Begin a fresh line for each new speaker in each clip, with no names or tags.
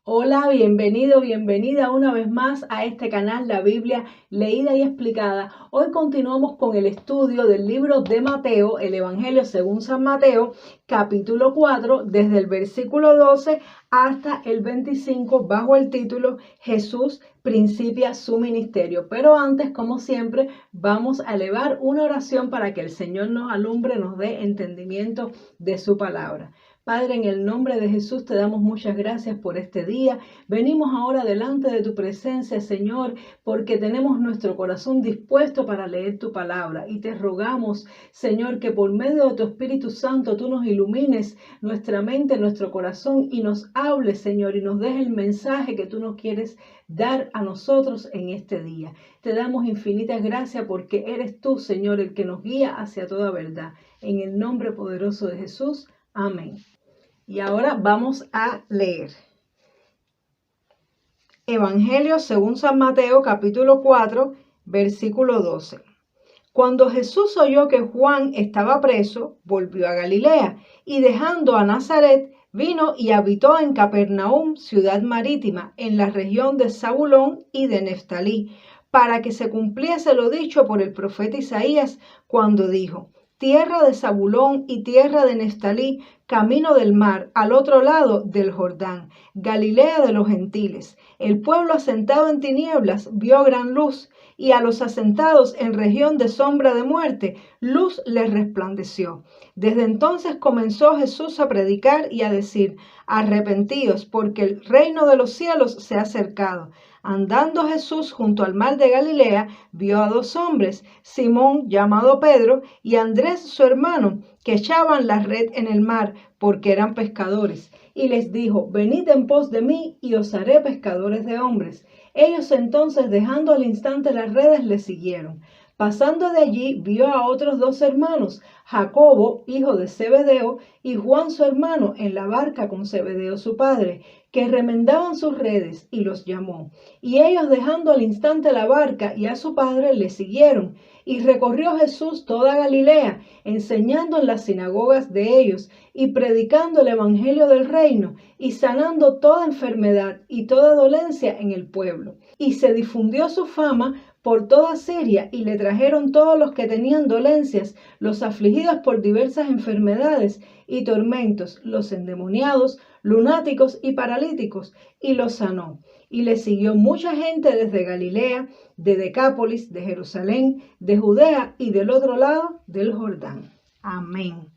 Hola, bienvenido, bienvenida una vez más a este canal, la Biblia leída y explicada. Hoy continuamos con el estudio del libro de Mateo, el Evangelio según San Mateo, capítulo 4, desde el versículo 12 hasta el 25, bajo el título Jesús principia su ministerio. Pero antes, como siempre, vamos a elevar una oración para que el Señor nos alumbre, nos dé entendimiento de su palabra. Padre, en el nombre de Jesús te damos muchas gracias por este día. Venimos ahora delante de tu presencia, Señor, porque tenemos nuestro corazón dispuesto para leer tu palabra. Y te rogamos, Señor, que por medio de tu Espíritu Santo tú nos ilumines nuestra mente, nuestro corazón y nos hables, Señor, y nos des el mensaje que tú nos quieres dar a nosotros en este día. Te damos infinitas gracias porque eres tú, Señor, el que nos guía hacia toda verdad. En el nombre poderoso de Jesús. Amén. Y ahora vamos a leer Evangelio según San Mateo, capítulo 4, versículo 12. Cuando Jesús oyó que Juan estaba preso, volvió a Galilea y dejando a Nazaret, vino y habitó en Capernaum, ciudad marítima, en la región de Zabulón y de Neftalí, para que se cumpliese lo dicho por el profeta Isaías cuando dijo: tierra de Zabulón y tierra de Neftalí, camino del mar, al otro lado del Jordán, Galilea de los gentiles. El pueblo asentado en tinieblas vio gran luz, y a los asentados en región de sombra de muerte, luz les resplandeció. Desde entonces comenzó Jesús a predicar y a decir: arrepentíos, porque el reino de los cielos se ha acercado. Andando Jesús junto al mar de Galilea, vio a dos hombres, Simón llamado Pedro y Andrés su hermano, que echaban la red en el mar, porque eran pescadores. Y les dijo: venid en pos de mí, y os haré pescadores de hombres. Ellos entonces, dejando al instante las redes, le siguieron. Pasando de allí, vio a otros dos hermanos, Jacobo, hijo de Zebedeo, y Juan su hermano, en la barca con Zebedeo su padre, que remendaban sus redes, y los llamó. Y ellos, dejando al instante la barca y a su padre, le siguieron. Y recorrió Jesús toda Galilea, enseñando en las sinagogas de ellos, y predicando el evangelio del reino, y sanando toda enfermedad y toda dolencia en el pueblo. Y se difundió su fama por toda Siria, y le trajeron todos los que tenían dolencias, los afligidos por diversas enfermedades y tormentos, los endemoniados, lunáticos y paralíticos, y los sanó. Y le siguió mucha gente desde Galilea, de Decápolis, de Jerusalén, de Judea y del otro lado del Jordán. Amén.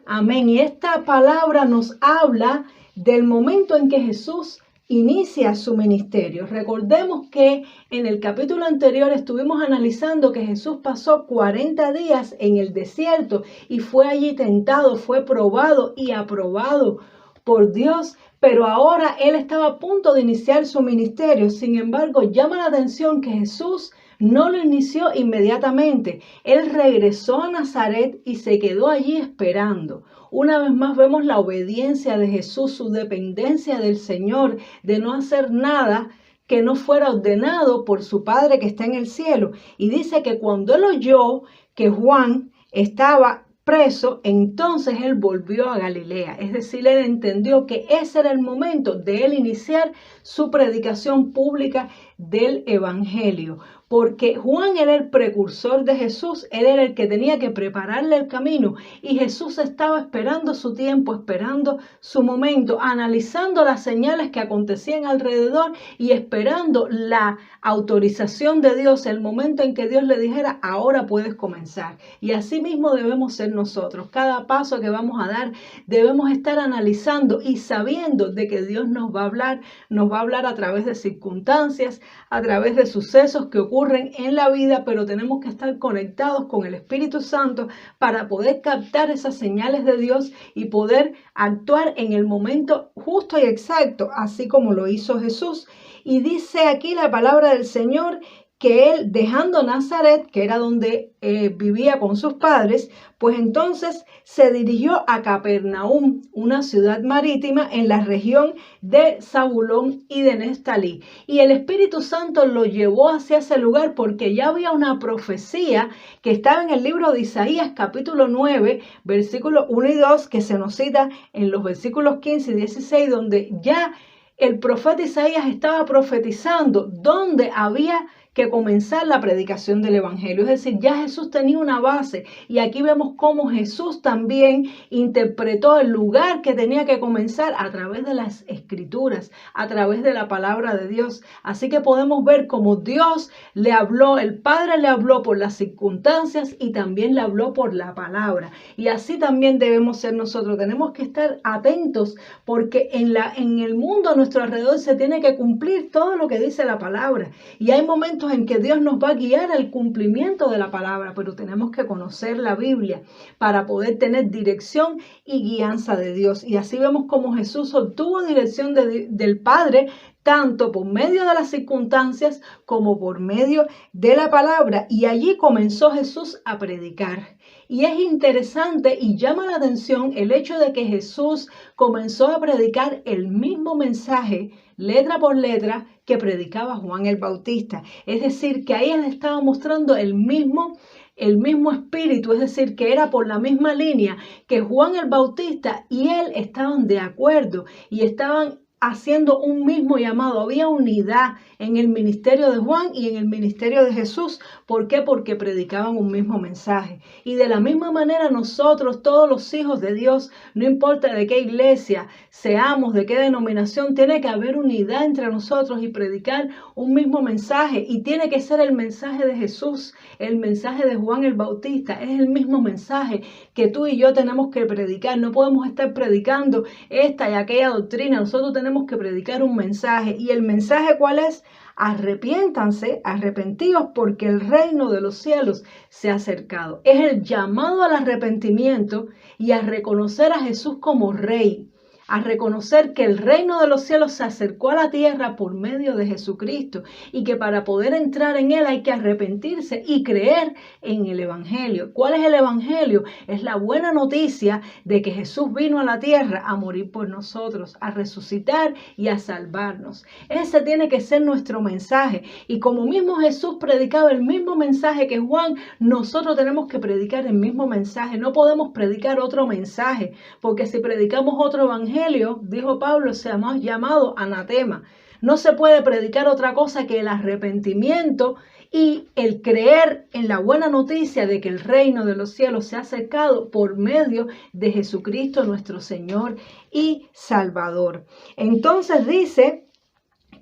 Amén. Y esta palabra nos habla del momento en que Jesús inicia su ministerio. Recordemos que en el capítulo anterior estuvimos analizando que Jesús pasó 40 días en el desierto y fue allí tentado, fue probado y aprobado por Dios, pero ahora él estaba a punto de iniciar su ministerio. Sin embargo, llama la atención que Jesús no lo inició inmediatamente. Él regresó a Nazaret y se quedó allí esperando. Una vez más vemos la obediencia de Jesús, su dependencia del Señor, de no hacer nada que no fuera ordenado por su Padre que está en el cielo. Y dice que cuando él oyó que Juan estaba preso, entonces él volvió a Galilea. Es decir, él entendió que ese era el momento de él iniciar su predicación pública del evangelio, porque Juan era el precursor de Jesús, él era el que tenía que prepararle el camino y Jesús estaba esperando su tiempo, esperando su momento, analizando las señales que acontecían alrededor y esperando la autorización de Dios, el momento en que Dios le dijera: ahora puedes comenzar. Y así mismo debemos ser nosotros. Cada paso que vamos a dar debemos estar analizando y sabiendo de que Dios nos va a hablar a través de circunstancias, a través de sucesos que ocurren en la vida, pero tenemos que estar conectados con el Espíritu Santo para poder captar esas señales de Dios y poder actuar en el momento justo y exacto, así como lo hizo Jesús. Y dice aquí la palabra del Señor que él, dejando Nazaret, que era donde vivía con sus padres, pues entonces se dirigió a Capernaum, una ciudad marítima en la región de Zabulón y de Neftalí. Y el Espíritu Santo lo llevó hacia ese lugar porque ya había una profecía que estaba en el libro de Isaías, capítulo 9, versículos 1 y 2, que se nos cita en los versículos 15 y 16, donde ya el profeta Isaías estaba profetizando donde había que comenzar la predicación del evangelio. Es decir, ya Jesús tenía una base y aquí vemos cómo Jesús también interpretó el lugar que tenía que comenzar a través de las escrituras, a través de la palabra de Dios. Así que podemos ver cómo Dios le habló, el Padre le habló por las circunstancias y también le habló por la palabra. Y así también debemos ser nosotros. Tenemos que estar atentos porque en el mundo a nuestro alrededor se tiene que cumplir todo lo que dice la palabra. Y hay momentos en que Dios nos va a guiar al cumplimiento de la palabra, pero tenemos que conocer la Biblia para poder tener dirección y guianza de Dios. Y así vemos cómo Jesús obtuvo dirección del Padre, tanto por medio de las circunstancias como por medio de la palabra. Y allí comenzó Jesús a predicar. Y es interesante y llama la atención el hecho de que Jesús comenzó a predicar el mismo mensaje, letra por letra, que predicaba Juan el Bautista. Es decir, que ahí él estaba mostrando el mismo espíritu, es decir, que era por la misma línea que Juan el Bautista y él estaban de acuerdo y estaban haciendo un mismo llamado. Había unidad en el ministerio de Juan y en el ministerio de Jesús. ¿Por qué? Porque predicaban un mismo mensaje. Y de la misma manera nosotros, todos los hijos de Dios, no importa de qué iglesia seamos, de qué denominación, tiene que haber unidad entre nosotros y predicar un mismo mensaje. Y tiene que ser el mensaje de Jesús, el mensaje de Juan el Bautista. Es el mismo mensaje que tú y yo tenemos que predicar. No podemos estar predicando esta y aquella doctrina. Nosotros tenemos que predicar un mensaje. ¿Y el mensaje cuál es? Arrepiéntanse, arrepentidos, porque el reino de los cielos se ha acercado. Es el llamado al arrepentimiento y a reconocer a Jesús como Rey, a reconocer que el reino de los cielos se acercó a la tierra por medio de Jesucristo y que para poder entrar en él hay que arrepentirse y creer en el evangelio. ¿Cuál es el evangelio? Es la buena noticia de que Jesús vino a la tierra a morir por nosotros, a resucitar y a salvarnos. Ese tiene que ser nuestro mensaje. Y como mismo Jesús predicaba el mismo mensaje que Juan, nosotros tenemos que predicar el mismo mensaje. No podemos predicar otro mensaje, porque si predicamos otro evangelio, dijo Pablo, seamos llamados anatema. No se puede predicar otra cosa que el arrepentimiento y el creer en la buena noticia de que el reino de los cielos se ha acercado por medio de Jesucristo nuestro Señor y Salvador. Entonces dice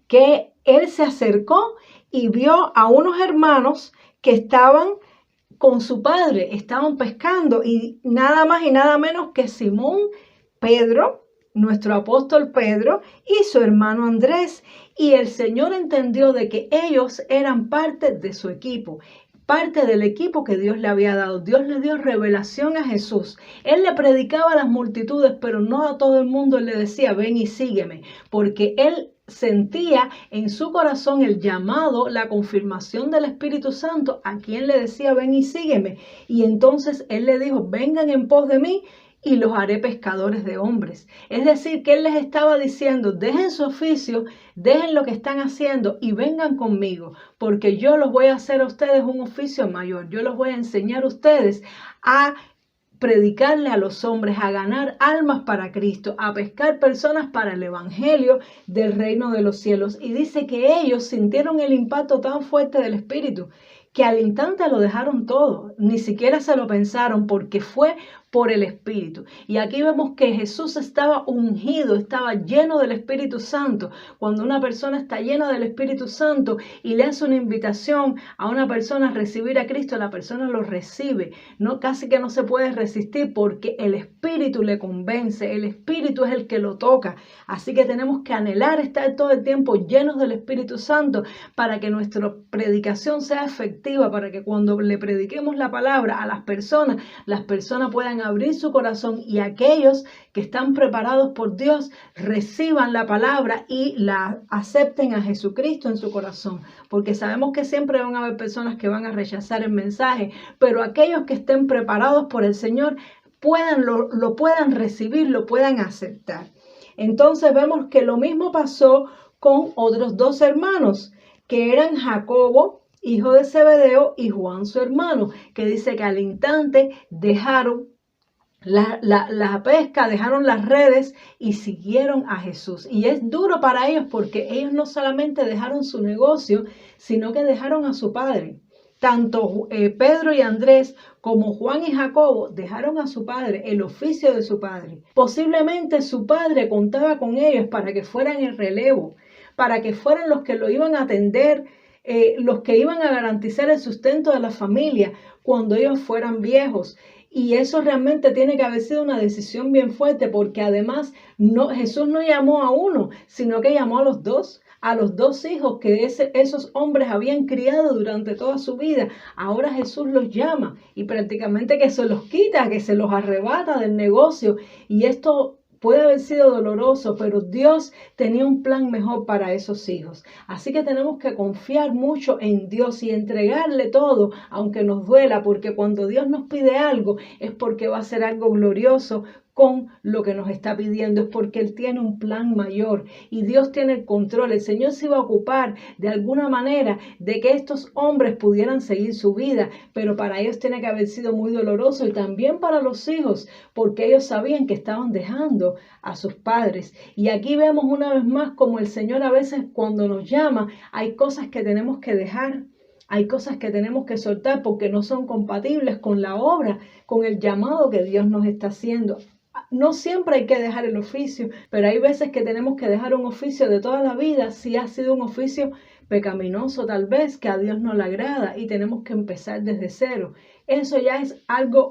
que él se acercó y vio a unos hermanos que estaban con su padre, estaban pescando, y nada más y nada menos que Simón Pedro, nuestro apóstol Pedro, y su hermano Andrés. Y el Señor entendió de que ellos eran parte de su equipo, parte del equipo que Dios le había dado. Dios le dio revelación a Jesús. Él le predicaba a las multitudes, pero no a todo el mundo. Él le decía, ven y sígueme, porque él sentía en su corazón el llamado, la confirmación del Espíritu Santo, a quien le decía, ven y sígueme. Y entonces él le dijo, vengan en pos de mí y los haré pescadores de hombres. Es decir, que él les estaba diciendo, dejen su oficio, dejen lo que están haciendo y vengan conmigo, porque yo los voy a hacer a ustedes un oficio mayor. Yo los voy a enseñar a ustedes a predicarle a los hombres, a ganar almas para Cristo, a pescar personas para el evangelio del reino de los cielos. Y dice que ellos sintieron el impacto tan fuerte del Espíritu que al instante lo dejaron todo, ni siquiera se lo pensaron, porque fue por el Espíritu. Y aquí vemos que Jesús estaba ungido, estaba lleno del Espíritu Santo. Cuando una persona está llena del Espíritu Santo y le hace una invitación a una persona a recibir a Cristo, la persona lo recibe. No, casi que no se puede resistir porque el Espíritu le convence, el Espíritu es el que lo toca. Así que tenemos que anhelar estar todo el tiempo llenos del Espíritu Santo para que nuestra predicación sea efectiva, para que cuando le prediquemos la palabra a las personas puedan abrir su corazón y aquellos que están preparados por Dios reciban la palabra y la acepten a Jesucristo en su corazón. Porque sabemos que siempre van a haber personas que van a rechazar el mensaje, pero aquellos que estén preparados por el Señor lo puedan recibir, lo puedan aceptar. Entonces vemos que lo mismo pasó con otros dos hermanos, que eran Jacobo, hijo de Zebedeo, y Juan su hermano, que dice que al instante dejaron la pesca, dejaron las redes y siguieron a Jesús. Y es duro para ellos porque ellos no solamente dejaron su negocio, sino que dejaron a su padre. Tanto Pedro y Andrés como Juan y Jacobo dejaron a su padre, el oficio de su padre. Posiblemente su padre contaba con ellos para que fueran el relevo, para que fueran los que lo iban a atender, los que iban a garantizar el sustento de la familia cuando ellos fueran viejos. Y eso realmente tiene que haber sido una decisión bien fuerte, porque además Jesús no llamó a uno, sino que llamó a los dos hijos que esos hombres habían criado durante toda su vida. Ahora Jesús los llama y prácticamente que se los quita, que se los arrebata del negocio. Y esto puede haber sido doloroso, pero Dios tenía un plan mejor para esos hijos. Así que tenemos que confiar mucho en Dios y entregarle todo, aunque nos duela, porque cuando Dios nos pide algo es porque va a ser algo glorioso con lo que nos está pidiendo, es porque Él tiene un plan mayor y Dios tiene el control. El Señor se iba a ocupar de alguna manera de que estos hombres pudieran seguir su vida, pero para ellos tiene que haber sido muy doloroso y también para los hijos, porque ellos sabían que estaban dejando a sus padres. Y aquí vemos una vez más como el Señor a veces cuando nos llama, hay cosas que tenemos que dejar. Hay cosas que tenemos que soltar porque no son compatibles con la obra, con el llamado que Dios nos está haciendo. No siempre hay que dejar el oficio, pero hay veces que tenemos que dejar un oficio de toda la vida si ha sido un oficio pecaminoso tal vez, que a Dios no le agrada y tenemos que empezar desde cero. Eso ya es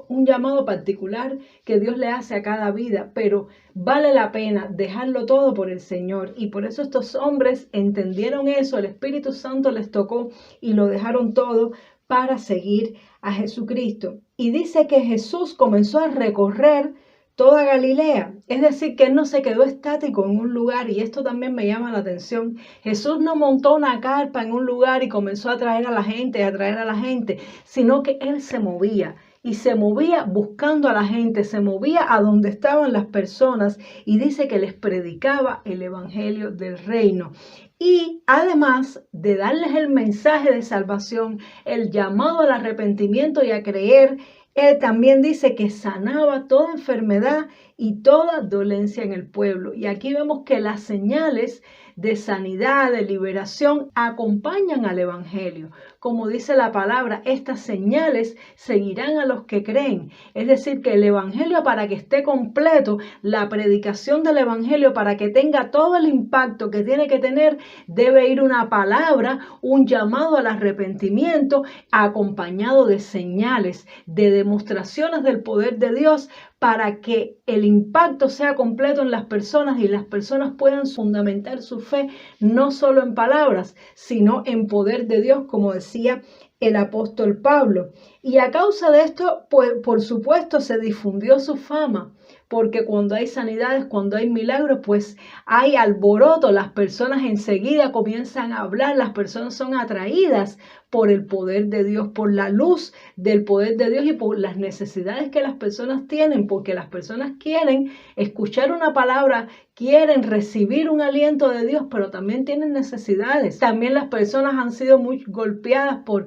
un llamado particular que Dios le hace a cada vida, pero vale la pena dejarlo todo por el Señor. Y por eso estos hombres entendieron eso, el Espíritu Santo les tocó y lo dejaron todo para seguir a Jesucristo. Y dice que Jesús comenzó a recorrer toda Galilea, es decir, que Él no se quedó estático en un lugar, y esto también me llama la atención. Jesús no montó una carpa en un lugar y comenzó a atraer a la gente, sino que Él se movía. Y se movía buscando a la gente, se movía a donde estaban las personas y dice que les predicaba el evangelio del reino. Y además de darles el mensaje de salvación, el llamado al arrepentimiento y a creer, Él también dice que sanaba toda enfermedad y toda dolencia en el pueblo. Y aquí vemos que las señales de sanidad, de liberación, acompañan al evangelio. Como dice la palabra, estas señales seguirán a los que creen. Es decir, que el evangelio, para que esté completo, la predicación del evangelio, para que tenga todo el impacto que tiene que tener, debe ir una palabra, un llamado al arrepentimiento, acompañado de señales, de demostraciones del poder de Dios, para que el impacto sea completo en las personas y las personas puedan fundamentar su fe no solo en palabras, sino en poder de Dios, como decía el apóstol Pablo. Y a causa de esto, pues, por supuesto, se difundió su fama, porque cuando hay sanidades, cuando hay milagros, pues hay alboroto, las personas enseguida comienzan a hablar, las personas son atraídas por el poder de Dios, por la luz del poder de Dios y por las necesidades que las personas tienen, porque las personas quieren escuchar una palabra, quieren recibir un aliento de Dios, pero también tienen necesidades. También las personas han sido muy golpeadas por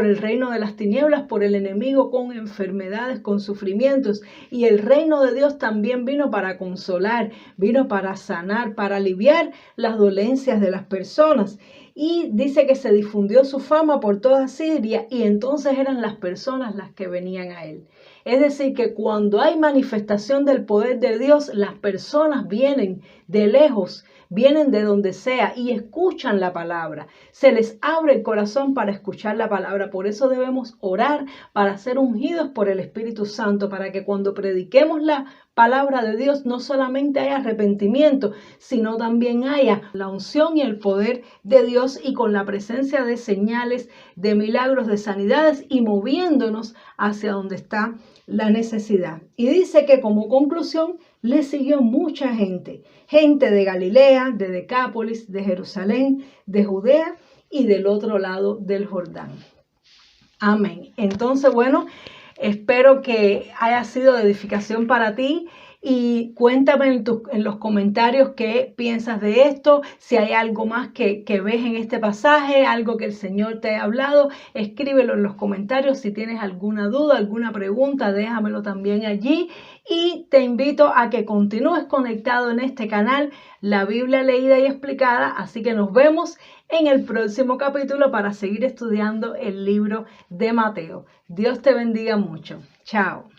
el reino de las tinieblas, por el enemigo, con enfermedades, con sufrimientos. Y el reino de Dios también vino para consolar, vino para sanar, para aliviar las dolencias de las personas. Y dice que se difundió su fama por toda Siria y entonces eran las personas las que venían a Él. Es decir, que cuando hay manifestación del poder de Dios, las personas vienen de lejos, vienen de donde sea y escuchan la palabra. Se les abre el corazón para escuchar la palabra. Por eso debemos orar para ser ungidos por el Espíritu Santo, para que cuando prediquemos la palabra de Dios no solamente haya arrepentimiento, sino también haya la unción y el poder de Dios, y con la presencia de señales, de milagros, de sanidades, y moviéndonos hacia donde está la necesidad. Y dice que como conclusión le siguió mucha gente de Galilea, de Decápolis, de Jerusalén, de Judea y del otro lado del Jordán. Amén. Entonces, bueno, espero que haya sido de edificación para ti. Y cuéntame en los comentarios qué piensas de esto, si hay algo más que ves en este pasaje, algo que el Señor te ha hablado, escríbelo en los comentarios. Si tienes alguna duda, alguna pregunta, déjamelo también allí. Y te invito a que continúes conectado en este canal, La Biblia Leída y Explicada. Así que nos vemos en el próximo capítulo para seguir estudiando el libro de Mateo. Dios te bendiga mucho. Chao.